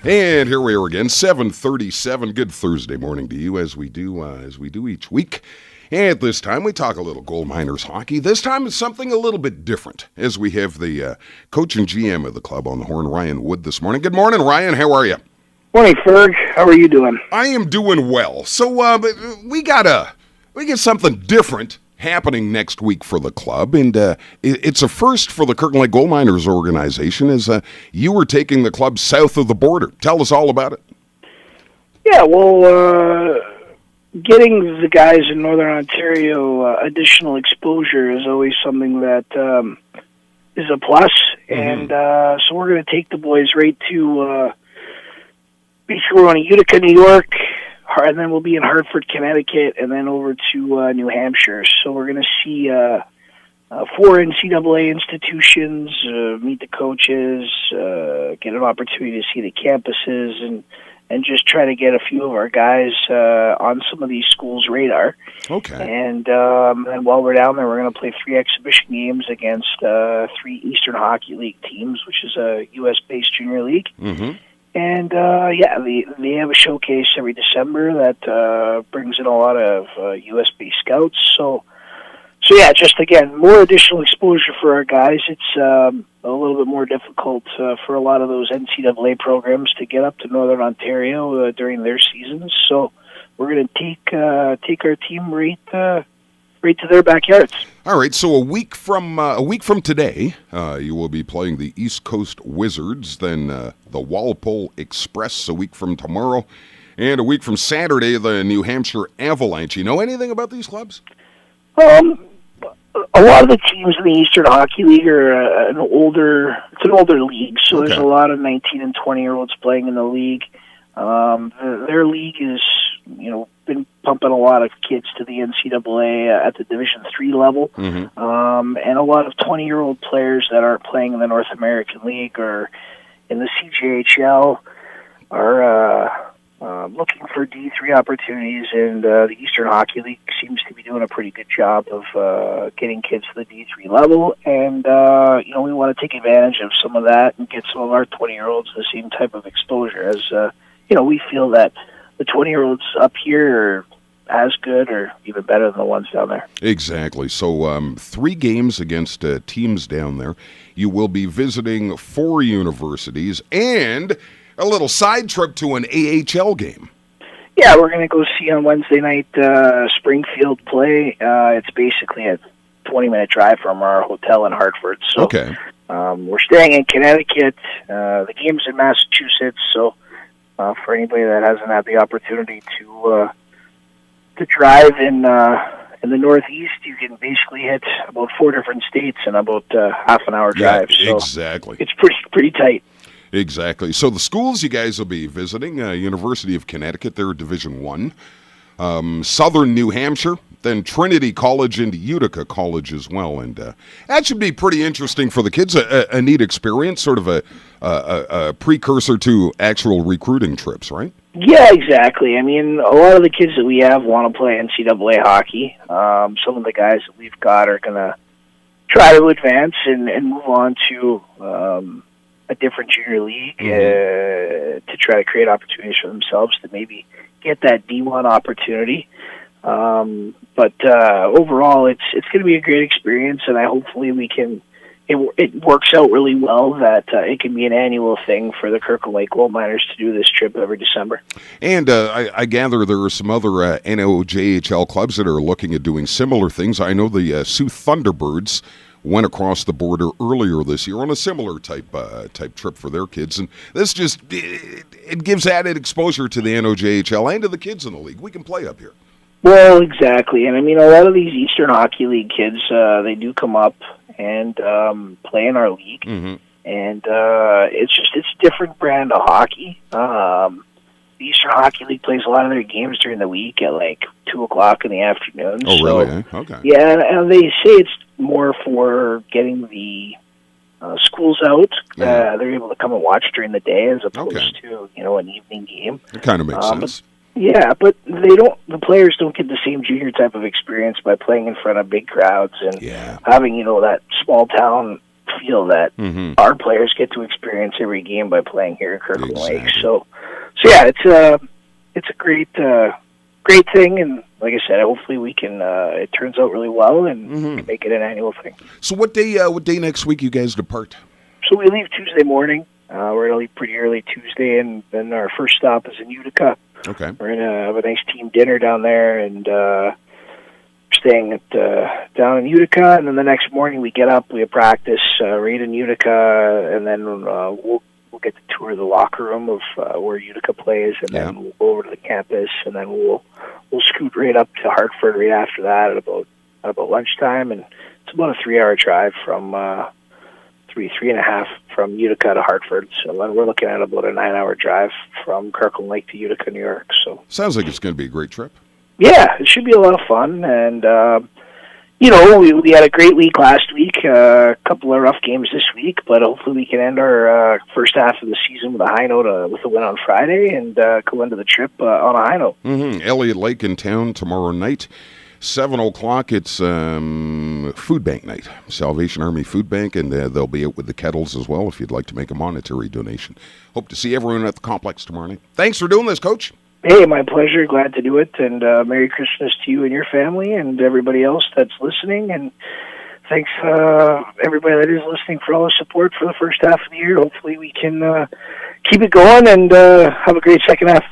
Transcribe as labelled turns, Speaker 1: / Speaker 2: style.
Speaker 1: And here we are again, 7:37. Good Thursday morning to you, as we do each week. And this time we talk a little GoldMiners hockey. This time it's something a little bit different, as we have the coach and GM of the club on the horn, Ryan Wood, this morning. Good morning, Ryan. How are you?
Speaker 2: Morning, Ferg. How are you doing?
Speaker 1: I am doing well. So we get something different happening next week for the club, and it's a first for the Kirkland Lake GoldMiners organization, as you were taking the club south of the border. Tell us all about it.
Speaker 2: Yeah, well, getting the guys in Northern Ontario additional exposure is always something that is a plus, and so we're going to take the boys right to basically we're going to Utica, New York, and then we'll be in Hartford, Connecticut, and then over to New Hampshire. So we're going to see 4 NCAA institutions, meet the coaches, get an opportunity to see the campuses, and just try to get a few of our guys on some of these schools' radar.
Speaker 1: Okay.
Speaker 2: And then while we're down there, we're going to play 3 exhibition games against 3 Eastern Hockey League teams, which is a U.S.-based junior league.
Speaker 1: Mm-hmm.
Speaker 2: And, they have a showcase every December that brings in a lot of U.S.-based scouts. So yeah, just, again, more additional exposure for our guys. It's a little bit more difficult for a lot of those NCAA programs to get up to Northern Ontario during their seasons. So we're going to take our team right to their backyards.
Speaker 1: All right, so a week from today, you will be playing the East Coast Wizards, then the Walpole Express a week from tomorrow, and a week from Saturday, the New Hampshire Avalanche. You know anything about these clubs?
Speaker 2: A lot of the teams in the Eastern Hockey League are an older league, so
Speaker 1: Okay.
Speaker 2: There's a lot of 19 and 20-year-olds playing in the league. Their league is, been pumping a lot of kids to the NCAA at the Division III level, and a lot of 20-year-old players that aren't playing in the North American League or in the CJKL are looking for D3 opportunities, and the Eastern Hockey League seems to be doing a pretty good job of getting kids to the D3 level, and we want to take advantage of some of that and get some of our 20-year-olds the same type of exposure as we feel that the 20-year-olds up here are as good or even better than the ones down there.
Speaker 1: Exactly. So 3 games against teams down there. You will be visiting 4 universities and a little side trip to an AHL game.
Speaker 2: Yeah, we're going to go see on Wednesday night Springfield play. It's basically a 20-minute drive from our hotel in Hartford. So,
Speaker 1: okay.
Speaker 2: We're staying in Connecticut. The game's in Massachusetts, so for anybody that hasn't had the opportunity to drive in the Northeast, you can basically hit about 4 different states in about half an hour drive.
Speaker 1: Yeah,
Speaker 2: so
Speaker 1: exactly.
Speaker 2: It's pretty tight.
Speaker 1: Exactly. So the schools you guys will be visiting, University of Connecticut, they're Division I, Southern New Hampshire, then Trinity College and Utica College as well. And that should be pretty interesting for the kids, a neat experience, sort of a precursor to actual recruiting trips, right?
Speaker 2: Yeah, exactly. I mean, a lot of the kids that we have want to play NCAA hockey. Some of the guys that we've got are going to try to advance and move on to a different junior league to try to create opportunities for themselves to maybe get that D1 opportunity. But overall, it's going to be a great experience, and hopefully we can. It works out really well that it can be an annual thing for the Kirkland Lake GoldMiners to do this trip every December. And
Speaker 1: I gather there are some other NOJHL clubs that are looking at doing similar things. I know the Sioux Thunderbirds went across the border earlier this year on a similar type trip for their kids, and this just it gives added exposure to the NOJHL and to the kids in the league. We can play up here.
Speaker 2: Well, exactly, and I mean a lot of these Eastern Hockey League kids, they do come up and play in our league, and it's a different brand of hockey. The Eastern Hockey League plays a lot of their games during the week at like 2:00 in the afternoon.
Speaker 1: Oh, really? Okay.
Speaker 2: Yeah, and they say it's more for getting the schools out.
Speaker 1: Yeah.
Speaker 2: They're able to come and watch during the day as opposed to an evening game.
Speaker 1: It kind of makes sense.
Speaker 2: But the players don't get the same junior type of experience by playing in front of big crowds and having, that small town feel that our players get to experience every game by playing here at Kirkland Lake. So yeah, it's a great thing, and like I said, hopefully we can. It turns out really well, and make it an annual thing.
Speaker 1: So what day next week you guys depart?
Speaker 2: So we leave Tuesday morning. We're going to leave pretty early Tuesday, and then our first stop is in Utica.
Speaker 1: Okay.
Speaker 2: We're going to have a nice team dinner down there, and staying at down in Utica. And then the next morning we get up, we have practice right in Utica, and then we'll get to tour the locker room of where Utica plays, and then we'll go over to the campus, and then we'll scoot right up to Hartford right after that at about lunchtime, and it's about a 3-hour drive from. 3.5 from Utica to Hartford. So we're looking at about a 9-hour drive from Kirkland Lake to Utica, New York. So
Speaker 1: sounds like it's going to be a great trip.
Speaker 2: Yeah, it should be a lot of fun. And, we had a great week last week, a couple of rough games this week, but hopefully we can end our first half of the season with a high note, with a win on Friday, and go into the trip on a high note.
Speaker 1: Elliott Lake in town tomorrow night. 7 o'clock, it's food bank night, Salvation Army Food Bank, and they'll be out with the kettles as well if you'd like to make a monetary donation. Hope to see everyone at the complex tomorrow night. Thanks for doing this, Coach.
Speaker 2: Hey, my pleasure. Glad to do it, and Merry Christmas to you and your family and everybody else that's listening, and thanks everybody that is listening for all the support for the first half of the year. Hopefully we can keep it going and have a great second half.